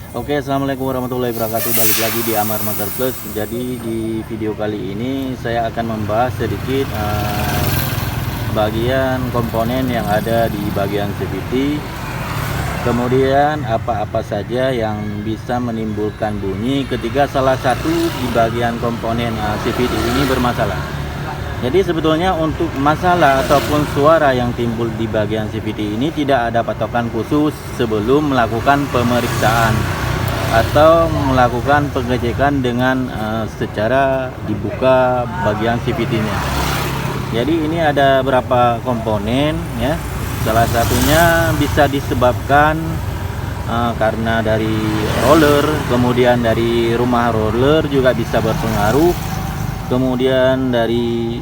Oke, assalamualaikum warahmatullahi wabarakatuh. Balik lagi di Amar Motor Plus. Jadi di video kali ini saya akan membahas sedikit bagian komponen yang ada di bagian CVT. Kemudian apa-apa saja yang bisa menimbulkan bunyi ketika salah satu di bagian komponen CVT ini bermasalah. Jadi sebetulnya untuk masalah ataupun suara yang timbul di bagian CVT ini tidak ada patokan khusus sebelum melakukan pemeriksaan atau melakukan pengecekan dengan secara dibuka bagian CVT-nya. Jadi ini ada beberapa komponen ya. Salah satunya bisa disebabkan karena dari roller, kemudian dari rumah roller juga bisa berpengaruh. Kemudian dari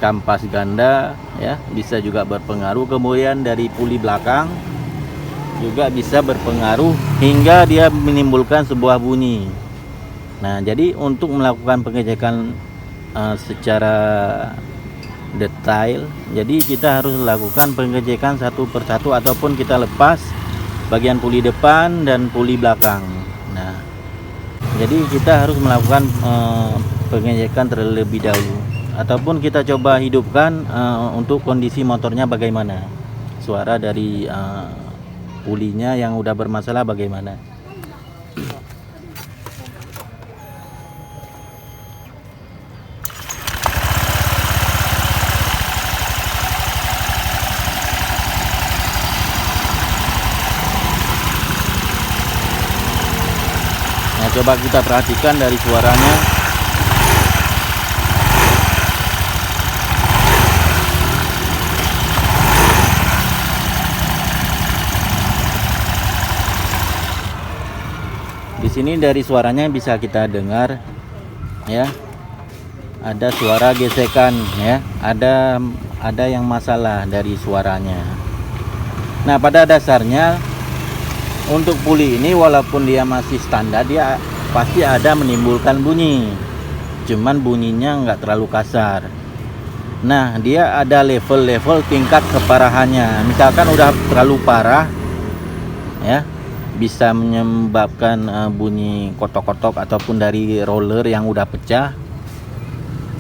kampas ganda ya bisa juga berpengaruh, kemudian dari puli belakang juga bisa berpengaruh hingga dia menimbulkan sebuah bunyi. Nah, jadi untuk melakukan pengecekan secara detail, jadi kita harus lakukan pengecekan satu persatu ataupun kita lepas bagian puli depan dan puli belakang. Nah, jadi kita harus melakukan pengecekan terlebih dahulu ataupun kita coba hidupkan untuk kondisi motornya bagaimana, suara dari pulinya yang udah bermasalah bagaimana. Nah, coba kita perhatikan dari suaranya. Di sini dari suaranya bisa kita dengar ya. Ada suara gesekan ya. Ada yang masalah dari suaranya. Nah, pada dasarnya untuk puli ini walaupun dia masih standar, dia pasti ada menimbulkan bunyi. Cuman bunyinya nggak terlalu kasar. Nah, dia ada level-level tingkat keparahannya. Misalkan udah terlalu parah ya, bisa menyebabkan bunyi kotok-kotok ataupun dari roller yang udah pecah,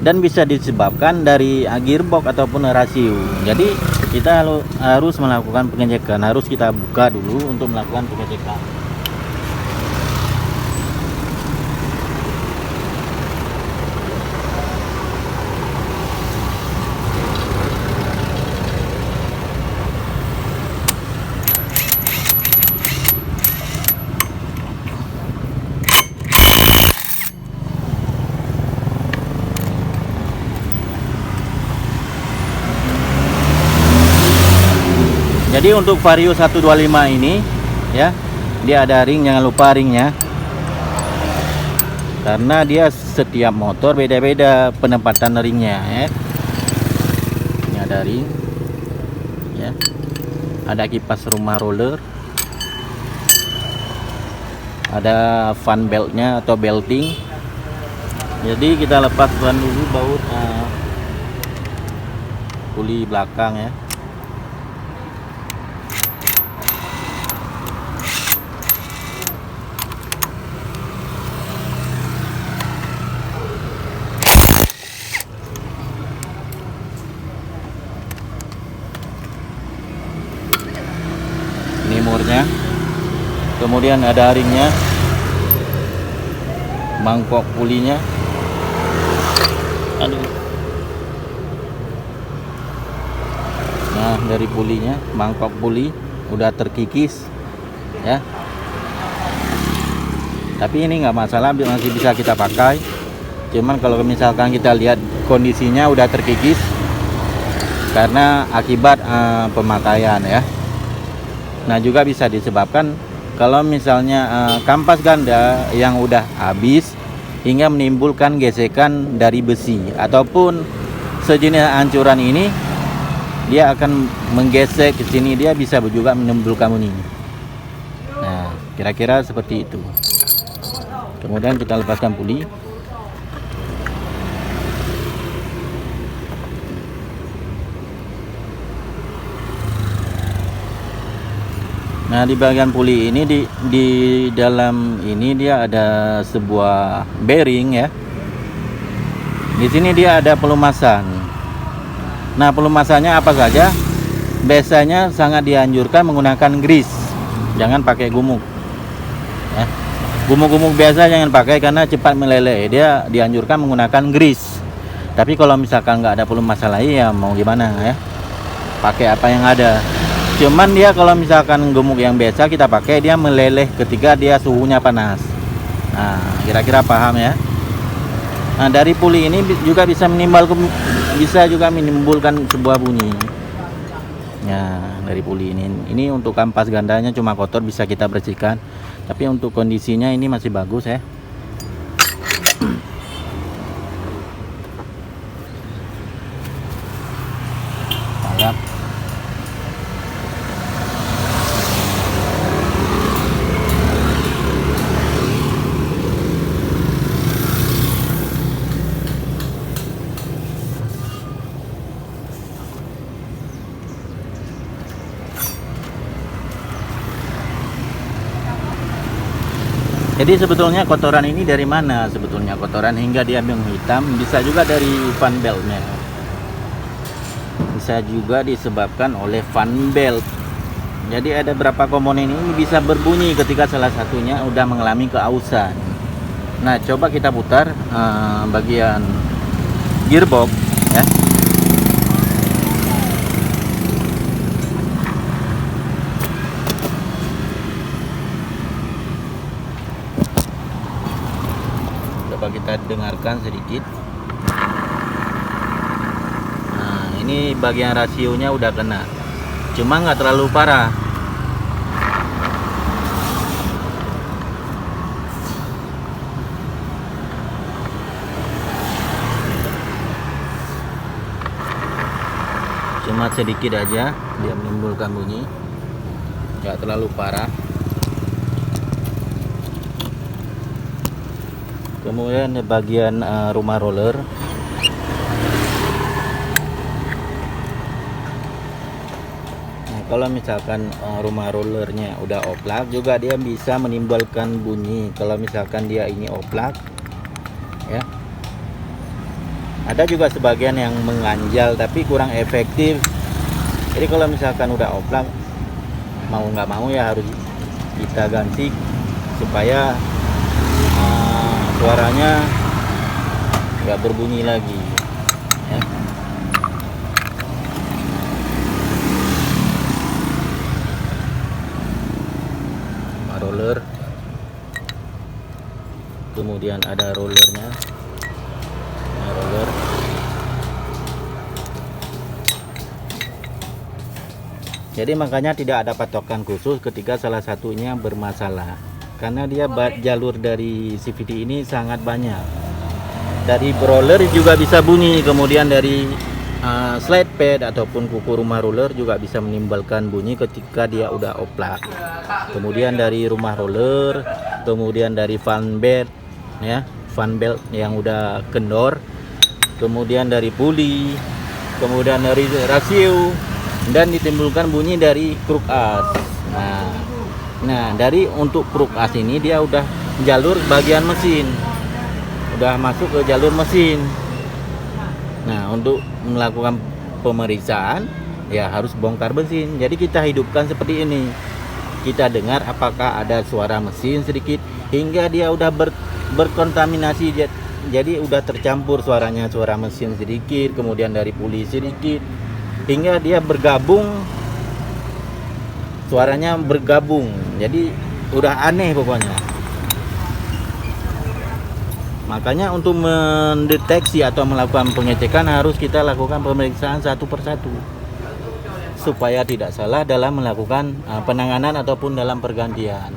dan bisa disebabkan dari gearbox ataupun rasio. Jadi kita harus melakukan pengecekan, harus kita buka dulu untuk melakukan pengecekan. Jadi untuk Vario 125 ini ya, dia ada ring, jangan lupa ringnya. Karena dia setiap motor beda-beda penempatan ringnya ya. Ini ada ring ya. Ada kipas rumah roller. Ada fan beltnya atau belting. Jadi kita lepas dulu baut puli belakang ya. Ini murnya, kemudian ada ringnya, mangkok pulinya. Nah, dari pulinya, mangkok puli udah terkikis ya, tapi ini nggak masalah, masih bisa kita pakai. Cuman kalau misalkan kita lihat kondisinya udah terkikis karena akibat pemakaian ya. Nah, juga bisa disebabkan kalau misalnya kampas ganda yang udah habis hingga menimbulkan gesekan dari besi ataupun sejenis ancuran ini, dia akan menggesek ke sini, dia bisa juga menimbulkan bunyi. Nah, kira-kira seperti itu. Kemudian kita lepaskan puli. Nah, di bagian puli ini di dalam ini dia ada sebuah bearing ya. Di sini dia ada pelumasan. Nah, pelumasannya apa saja? Biasanya sangat dianjurkan menggunakan grease. Jangan pakai gumuk. Ya. Gumuk-gumuk biasa jangan pakai karena cepat meleleh. Dia dianjurkan menggunakan grease. Tapi kalau misalkan nggak ada pelumasan lagi ya mau gimana ya? Pakai apa yang ada. Cuman dia kalau misalkan gemuk yang biasa kita pakai, dia meleleh ketika dia suhunya panas. Nah, kira-kira paham ya. Nah, dari puli ini juga bisa menimbulkan sebuah bunyi. Ya, dari puli ini untuk kampas gandanya cuma kotor bisa kita bersihkan. Tapi untuk kondisinya ini masih bagus ya. Balap. Jadi sebetulnya kotoran ini dari mana? Sebetulnya kotoran hingga dia menghitam bisa juga dari fan beltnya. Bisa juga disebabkan oleh fan belt. Jadi ada beberapa komponen ini bisa berbunyi ketika salah satunya udah mengalami keausan. Nah, coba kita putar bagian gearbox ya. Coba kita dengarkan sedikit. Nah, ini bagian rasionya udah kena, cuma nggak terlalu parah. Cuma sedikit aja dia menimbulkan bunyi, nggak terlalu parah. Kemudian di bagian rumah roller, nah, kalau misalkan rumah rollernya udah oplak juga dia bisa menimbulkan bunyi. Kalau misalkan dia ini oplak ya, ada juga sebagian yang menganjal tapi kurang efektif. Jadi kalau misalkan udah oplak, mau nggak mau ya harus kita ganti supaya suaranya nggak berbunyi lagi ya. Roller, kemudian ada rollernya. Nah, roller jadi makanya tidak ada patokan khusus ketika salah satunya bermasalah, karena dia jalur dari CVT ini sangat banyak. Dari roller juga bisa bunyi, kemudian dari slide pad ataupun kuku rumah roller juga bisa menimbulkan bunyi ketika dia udah oplak. Kemudian dari rumah roller, kemudian dari fan belt ya, fan belt yang udah kendor, kemudian dari puli, kemudian dari rasio, dan ditimbulkan bunyi dari kruk as. Nah, dari untuk kruk as ini dia udah jalur bagian mesin, udah masuk ke jalur mesin. Nah, untuk melakukan pemeriksaan ya harus bongkar mesin. Jadi kita hidupkan seperti ini. Kita dengar apakah ada suara mesin sedikit hingga dia udah berkontaminasi. Jadi udah tercampur suaranya, suara mesin sedikit, kemudian dari puli sedikit, hingga dia bergabung, suaranya bergabung. Jadi udah aneh pokoknya. Makanya untuk mendeteksi atau melakukan pengecekan harus kita lakukan pemeriksaan satu persatu supaya tidak salah dalam melakukan penanganan ataupun dalam pergantian.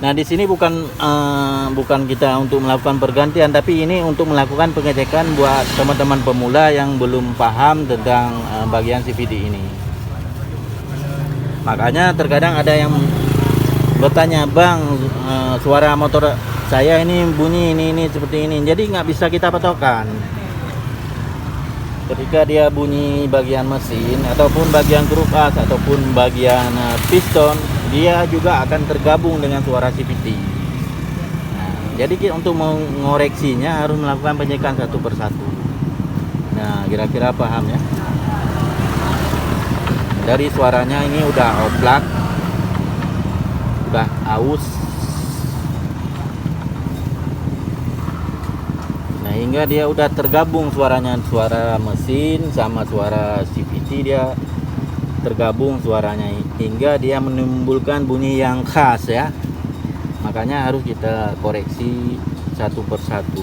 Nah, di sini bukan kita untuk melakukan pergantian, tapi ini untuk melakukan pengecekan buat teman-teman pemula yang belum paham tentang bagian CVT ini. Makanya terkadang ada yang bertanya, "Bang, suara motor saya ini bunyi ini seperti ini." Jadi nggak bisa kita patokan. Ketika dia bunyi bagian mesin ataupun bagian grup as ataupun bagian piston, dia juga akan tergabung dengan suara CVT. Nah, jadi untuk mengoreksinya harus melakukan pengecekan satu persatu. Nah, kira-kira paham ya? Dari suaranya ini udah oblak, udah aus. Nah, hingga dia udah tergabung suaranya, suara mesin sama suara CVT dia tergabung suaranya hingga dia menimbulkan bunyi yang khas ya. Makanya harus kita koreksi satu persatu.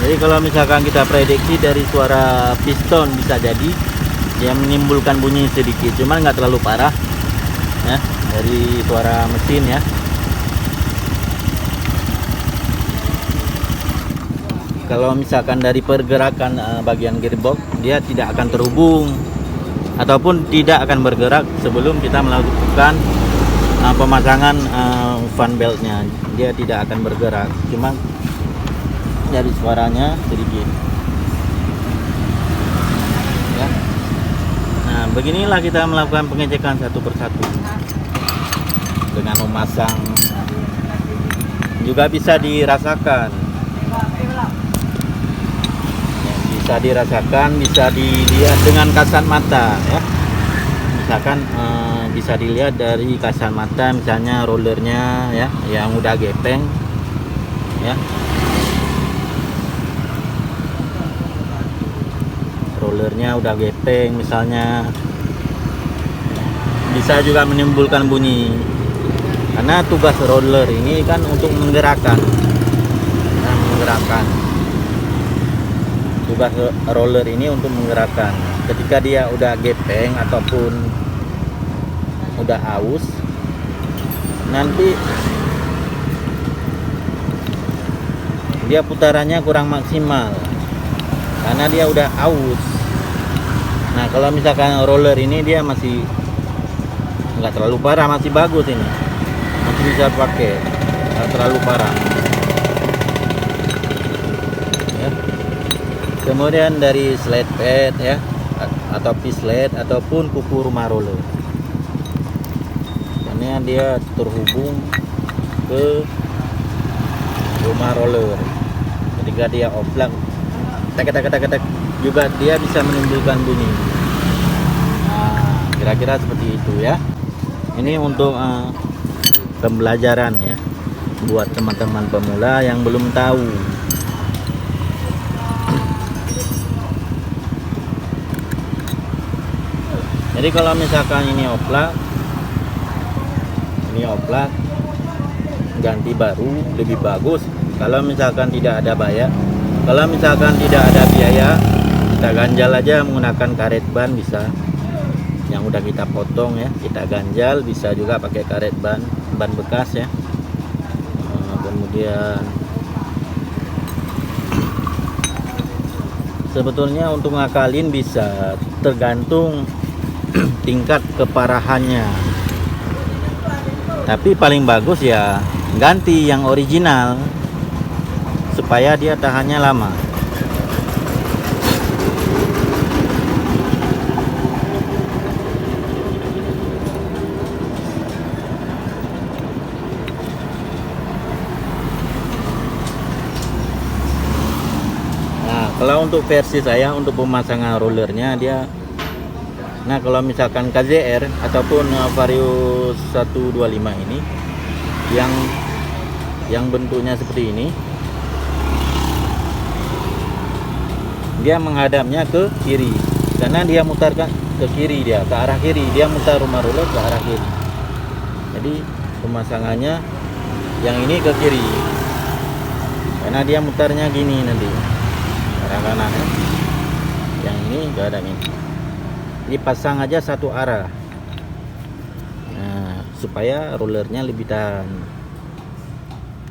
Jadi kalau misalkan kita prediksi dari suara piston bisa jadi dia menimbulkan bunyi sedikit, cuman nggak terlalu parah ya dari suara mesin ya. Kalau misalkan dari pergerakan bagian gearbox, dia tidak akan terhubung ataupun tidak akan bergerak sebelum kita melakukan pemasangan fan beltnya. Dia tidak akan bergerak, cuma dari suaranya sedikit ya. Nah, beginilah kita melakukan pengecekan satu persatu dengan memasang. Juga bisa dirasakan ya, bisa dirasakan, bisa dilihat dengan kasat mata ya. Misalkan bisa dilihat dari kasat mata, misalnya rollernya ya yang udah gepeng ya. Rollernya udah gepeng misalnya, bisa juga menimbulkan bunyi karena tugas roller ini kan untuk menggerakkan tugas roller ini untuk menggerakkan. Ketika dia udah gepeng ataupun udah aus, nanti dia putarannya kurang maksimal karena dia udah aus. Nah, kalau misalkan roller ini dia masih nggak terlalu parah, masih bagus ini, masih bisa pakai, nggak terlalu parah ya. Kemudian dari slide pad ya, atau P-slide ataupun kuku rumah roller, ini dia terhubung ke rumah roller. Ketika dia offline, tek juga dia bisa menimbulkan bunyi. Nah, kira-kira seperti itu ya. Ini untuk pembelajaran ya buat teman-teman pemula yang belum tahu. Jadi kalau misalkan ini oplak ganti baru lebih bagus. Kalau misalkan tidak ada biaya, kita ganjal aja menggunakan karet ban, bisa yang udah kita potong ya, kita ganjal. Bisa juga pakai karet ban bekas ya. Kemudian sebetulnya untuk ngakalin bisa tergantung tingkat keparahannya, tapi paling bagus ya ganti yang original supaya dia tahannya lama. Kalau untuk versi saya, untuk pemasangan rollernya dia, nah kalau misalkan KZR ataupun Vario 125 ini yang bentuknya seperti ini, dia menghadapnya ke kiri karena dia mutarkan ke kiri, dia ke arah kiri, dia mutar rumah roller ke arah kiri. Jadi pemasangannya yang ini ke kiri karena dia mutarnya gini nanti arah kanan ya. Yang ini ke arah ini. Jadi pasang aja satu arah. Nah, supaya rollernya lebih tahan.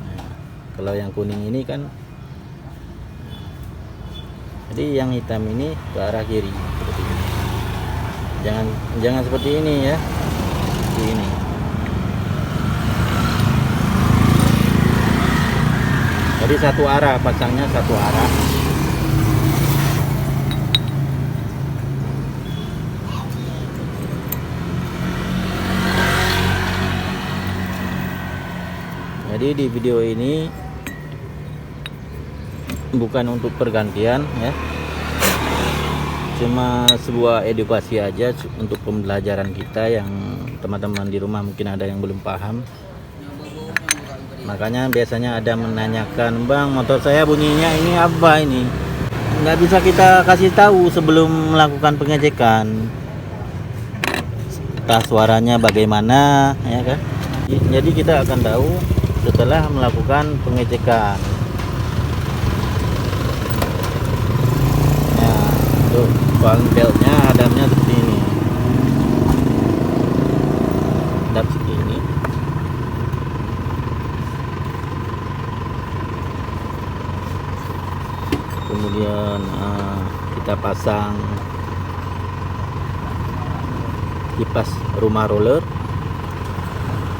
Nah, kalau yang kuning ini kan, jadi yang hitam ini ke arah kiri seperti ini. Jangan seperti ini ya, seperti ini. Jadi satu arah, pasangnya satu arah. Jadi di video ini bukan untuk pergantian ya, cuma sebuah edukasi aja untuk pembelajaran kita yang teman-teman di rumah mungkin ada yang belum paham. Makanya biasanya ada menanyakan, bang motor saya bunyinya ini apa ini, nggak bisa kita kasih tahu sebelum melakukan pengecekan, entah suaranya bagaimana ya kan. Jadi kita akan tahu setelah melakukan pengecekan. Nah, tuh valve beltnya hadapnya seperti ini, hadap seperti ini. Kemudian kita pasang kipas rumah roller.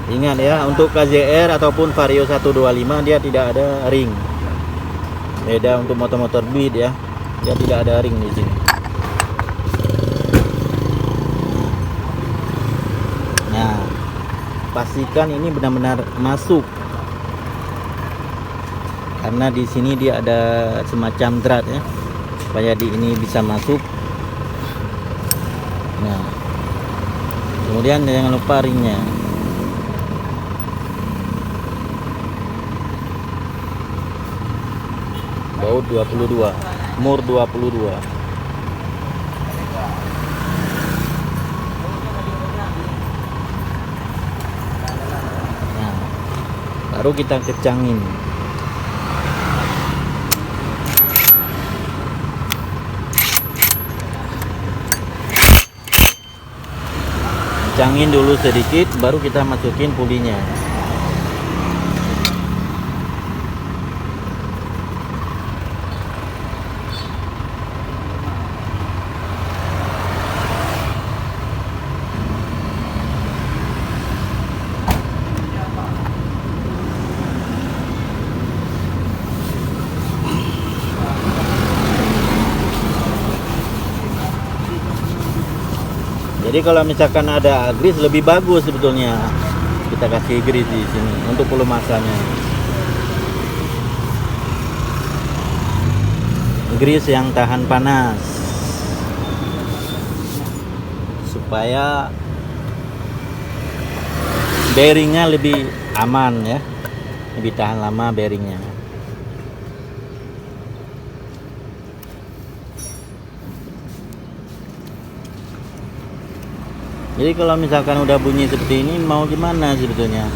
Ingat ya, untuk KZR ataupun Vario 125 dia tidak ada ring. Beda untuk motor-motor Beat ya, dia tidak ada ring di sini. Nah, pastikan ini benar-benar masuk. Karena di sini dia ada semacam drat ya, supaya di ini bisa masuk. Nah, kemudian jangan lupa ringnya. Baut 22, mur 22. Nah, baru kita kecangin. Kencangin dulu sedikit, baru kita masukin pulinya. Jadi kalau misalkan ada grease lebih bagus sebetulnya kita kasih grease di sini untuk pelumasannya. Grease yang tahan panas supaya bearingnya lebih aman ya, lebih tahan lama bearingnya. Jadi kalau misalkan udah bunyi seperti ini, mau gimana sebetulnya?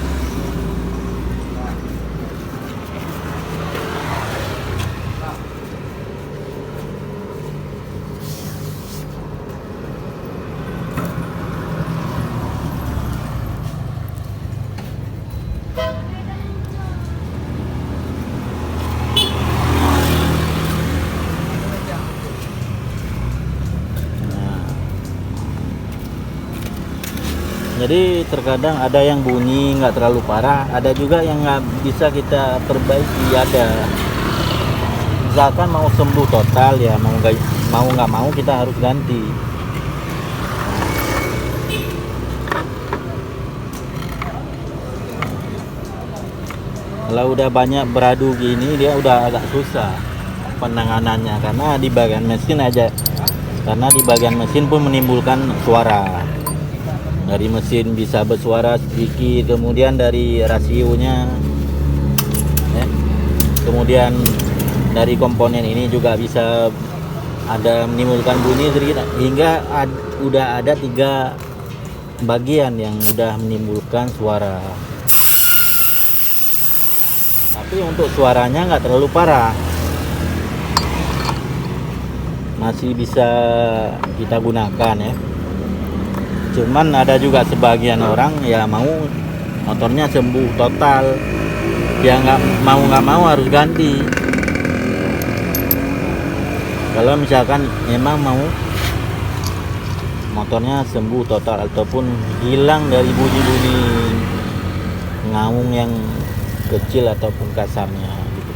Jadi terkadang ada yang bunyi nggak terlalu parah, ada juga yang nggak bisa kita perbaiki. Ada, misalkan mau sembuh total ya, mau nggak mau kita harus ganti. Kalau udah banyak beradu gini, dia udah agak susah penanganannya karena di bagian mesin pun menimbulkan suara. Dari mesin bisa bersuara sedikit, kemudian dari rasionya ya. Kemudian dari komponen ini juga bisa ada menimbulkan bunyi sedikit, hingga udah ada 3 bagian yang udah menimbulkan suara. Tapi untuk suaranya nggak terlalu parah, masih bisa kita gunakan ya. Cuman ada juga sebagian orang ya mau motornya sembuh total, ya nggak mau harus ganti. Kalau misalkan memang mau motornya sembuh total ataupun hilang dari bunyi-bunyi ngaung yang kecil ataupun kasarnya gitu.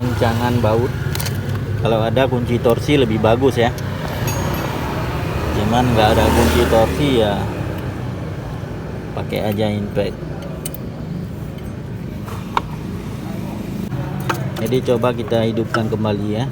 Guncangan baut, kalau ada kunci torsi lebih bagus ya, cuman nggak ada kunci torsi ya pakai aja impact. Jadi coba kita hidupkan kembali ya.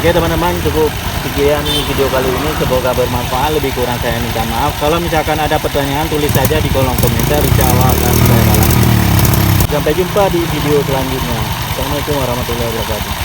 Oke teman-teman, cukup sekian video kali ini, semoga bermanfaat. Lebih kurang saya minta maaf. Kalau misalkan ada pertanyaan, tulis saja di kolom komentar, insya Allah akan saya balas. Sampai jumpa di video selanjutnya. Assalamualaikum warahmatullahi wabarakatuh.